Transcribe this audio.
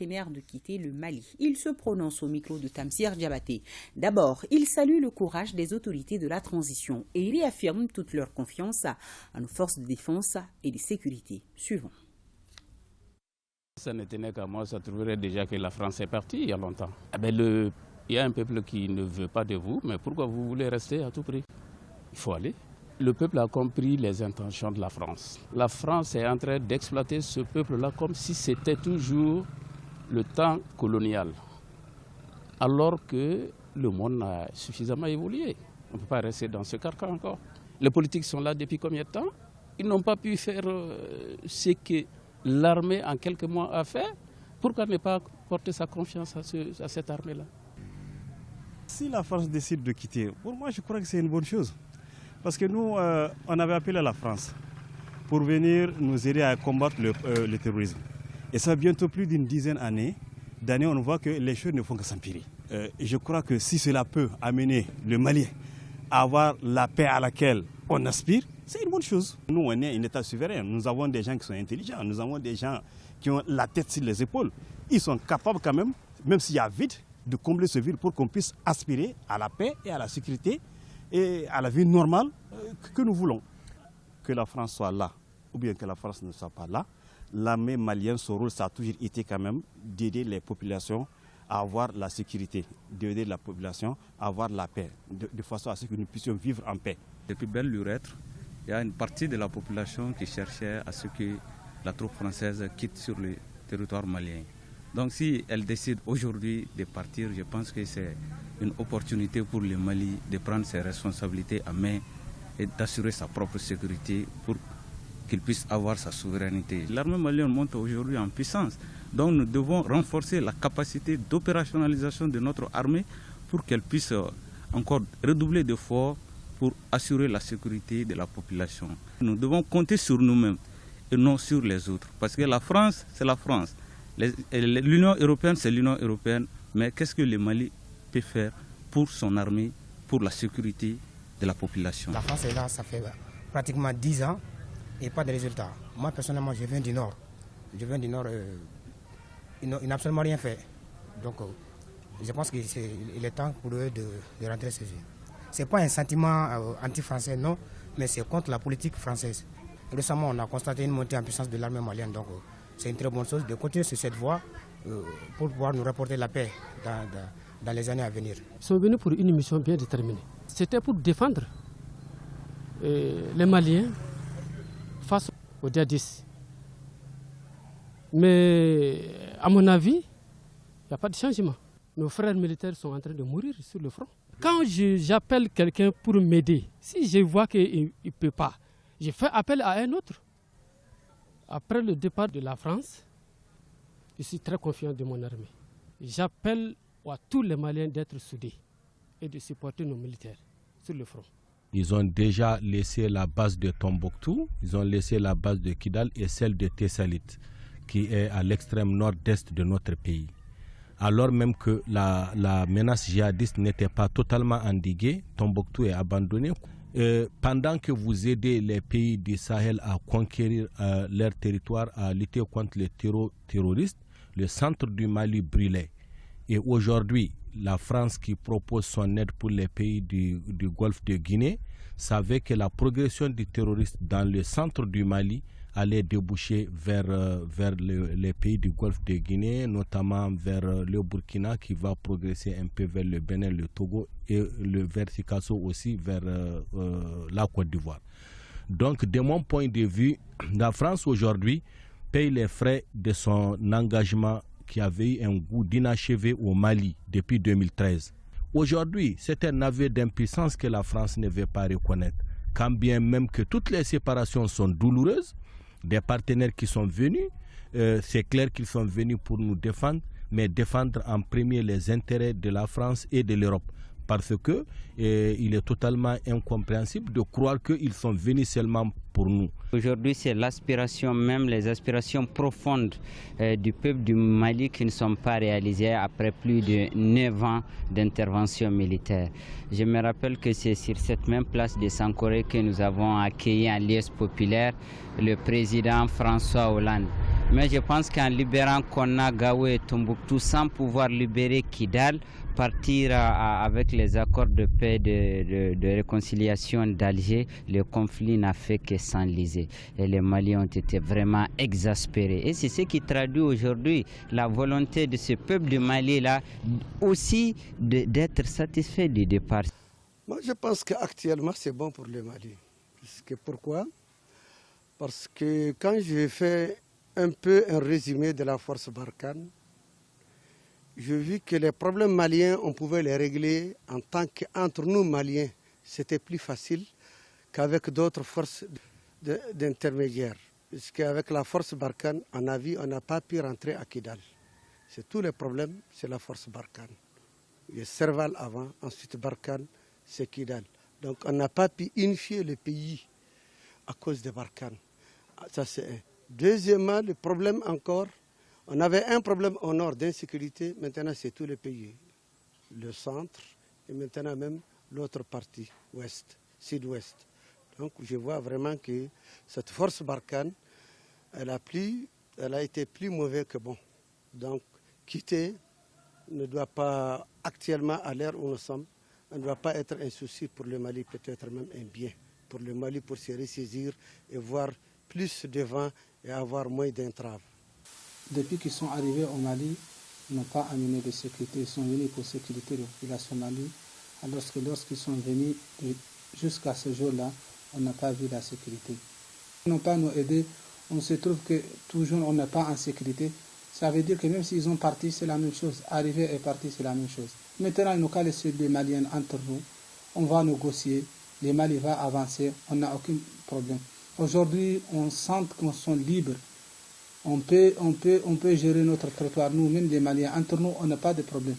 partenaires de quitter le Mali. Il se prononce au micro de Tamsir Diabaté. D'abord, il salue le courage des autorités de la transition et réaffirme toute leur confiance à nos forces de défense et de sécurité. Suivons. Ça ne tenait qu'à moi, ça trouverait déjà que la France est partie il y a longtemps. Il y a un peuple qui ne veut pas de vous, mais pourquoi vous voulez rester à tout prix? Il faut aller. Le peuple a compris les intentions de la France. La France est en train d'exploiter ce peuple-là comme si c'était toujours le temps colonial. Alors que le monde a suffisamment évolué. On ne peut pas rester dans ce carcan encore. Les politiques sont là depuis combien de temps? Ils n'ont pas pu faire ce que l'armée en quelques mois a fait. Pourquoi ne pas porter sa confiance à cette armée-là? Si la France décide de quitter, pour moi je crois que c'est une bonne chose. Parce que nous, on avait appelé la France pour venir nous aider à combattre le terrorisme. Et ça fait bientôt plus d'une dizaine d'années, on voit que les choses ne font que s'empirer. Je crois que si cela peut amener le Mali à avoir la paix à laquelle on aspire, c'est une bonne chose. Nous, on est un État souverain. Nous avons des gens qui sont intelligents. Nous avons des gens qui ont la tête sur les épaules. Ils sont capables quand même s'il y a vide, de combler ce vide pour qu'on puisse aspirer à la paix et à la sécurité et à la vie normale que nous voulons. Que la France soit là, ou bien que la France ne soit pas là, l'armée malienne, son rôle, ça a toujours été quand même d'aider les populations à avoir la sécurité, d'aider la population à avoir la paix, de façon à ce que nous puissions vivre en paix. Depuis belle lurette, il y a une partie de la population qui cherchait à ce que la troupe française quitte sur le territoire malien. Donc si elle décide aujourd'hui de partir, je pense que c'est une opportunité pour le Mali de prendre ses responsabilités à main et d'assurer sa propre sécurité pour qu'il puisse avoir sa souveraineté. L'armée malienne monte aujourd'hui en puissance, donc nous devons renforcer la capacité d'opérationnalisation de notre armée pour qu'elle puisse encore redoubler d'efforts pour assurer la sécurité de la population. Nous devons compter sur nous-mêmes et non sur les autres, parce que la France, c'est la France. L'Union européenne, c'est l'Union européenne, mais qu'est-ce que le Mali peut faire pour son armée, pour la sécurité de la population? La France est là, ça fait pratiquement 10 ans et pas de résultats. Moi, personnellement, je viens du Nord. Ils n'ont absolument rien fait. Donc, je pense qu'il est temps pour eux de rentrer chez eux. Ce n'est pas un sentiment anti-français, non, mais c'est contre la politique française. Récemment, on a constaté une montée en puissance de l'armée malienne. Donc, c'est une très bonne chose de continuer sur cette voie pour pouvoir nous rapporter la paix dans les années à venir. Ils sont venus pour une mission bien déterminée. C'était pour défendre les Maliens face aux djihadistes. Mais à mon avis, il n'y a pas de changement. Nos frères militaires sont en train de mourir sur le front. Quand j'appelle quelqu'un pour m'aider, si je vois qu'il ne peut pas, je fais appel à un autre. Après le départ de la France, je suis très confiant de mon armée. J'appelle à tous les Maliens d'être soudés et de supporter nos militaires sur le front. Ils ont déjà laissé la base de Tombouctou, ils ont laissé la base de Kidal et celle de Tessalit, qui est à l'extrême nord-est de notre pays. Alors même que la menace djihadiste n'était pas totalement endiguée, Tombouctou est abandonné. Pendant que vous aidez les pays du Sahel à conquérir leur territoire, à lutter contre les terroristes, le centre du Mali brûlait. Et aujourd'hui, la France qui propose son aide pour les pays du Golfe de Guinée savait que la progression du terrorisme dans le centre du Mali allait déboucher vers les pays du Golfe de Guinée, notamment vers le Burkina qui va progresser un peu vers le Bénin, le Togo et le Verticasso aussi vers la Côte d'Ivoire. Donc de mon point de vue, la France aujourd'hui paye les frais de son engagement qui avait eu un goût d'inachevé au Mali depuis 2013. Aujourd'hui, c'est un aveu d'impuissance que la France ne veut pas reconnaître. Quand bien même que toutes les séparations sont douloureuses, des partenaires qui sont venus, c'est clair qu'ils sont venus pour nous défendre, mais défendre en premier les intérêts de la France et de l'Europe. Parce que il est totalement incompréhensible de croire qu'ils sont venus seulement pour nous. Aujourd'hui, c'est l'aspiration même, les aspirations profondes du peuple du Mali qui ne sont pas réalisées après plus de 9 ans d'intervention militaire. Je me rappelle que c'est sur cette même place de Sankoré que nous avons accueilli en liesse populaire le président François Hollande. Mais je pense qu'en libérant Konna, Gao et Tombouctou, sans pouvoir libérer Kidal, partir avec les accords de paix de réconciliation d'Alger, le conflit n'a fait que s'enliser. Et les Maliens ont été vraiment exaspérés. Et c'est ce qui traduit aujourd'hui la volonté de ce peuple du Mali-là aussi d'être satisfait du départ. Moi, je pense qu'actuellement, c'est bon pour le Mali. Pourquoi? Parce que quand j'ai fait un peu un résumé de la force Barkhane, j'ai vu que les problèmes maliens, on pouvait les régler en tant qu'entre nous Maliens. C'était plus facile qu'avec d'autres forces d'intermédiaires. Parce qu'avec la force Barkhane, on a vu, on n'a pas pu rentrer à Kidal. C'est tous les problèmes, c'est la force Barkhane. Il y a Serval avant, ensuite Barkhane, c'est Kidal. Donc on n'a pas pu unifier le pays à cause de Barkhane. Ça c'est un. Deuxièmement, le problème encore, on avait un problème au nord d'insécurité, maintenant c'est tout le pays. Le centre et maintenant même l'autre partie, ouest, sud-ouest. Donc je vois vraiment que cette force Barkhane, elle a été plus mauvaise que bon. Donc quitter ne doit pas, actuellement à l'ère où nous sommes, ne doit pas être un souci pour le Mali, peut-être même un bien pour le Mali pour se ressaisir et voir plus de vent et avoir moins d'entraves. Depuis qu'ils sont arrivés au Mali, ils n'ont pas amené de sécurité. Ils sont venus pour sécurité de la population Mali. Alors que lorsqu'ils sont venus, jusqu'à ce jour-là, on n'a pas vu la sécurité. Ils n'ont pas nous aidé. On se trouve que toujours on n'est pas en sécurité. Ça veut dire que même s'ils ont parti, c'est la même chose. Arriver et partir, c'est la même chose. Maintenant, nous allons laisser les Maliens entre nous. On va négocier. Les Mali vont avancer. On n'a aucun problème. Aujourd'hui, on sent qu'on sont libres. On peut gérer notre territoire, nous-mêmes, les Maliens. Entre nous, on n'a pas de problème.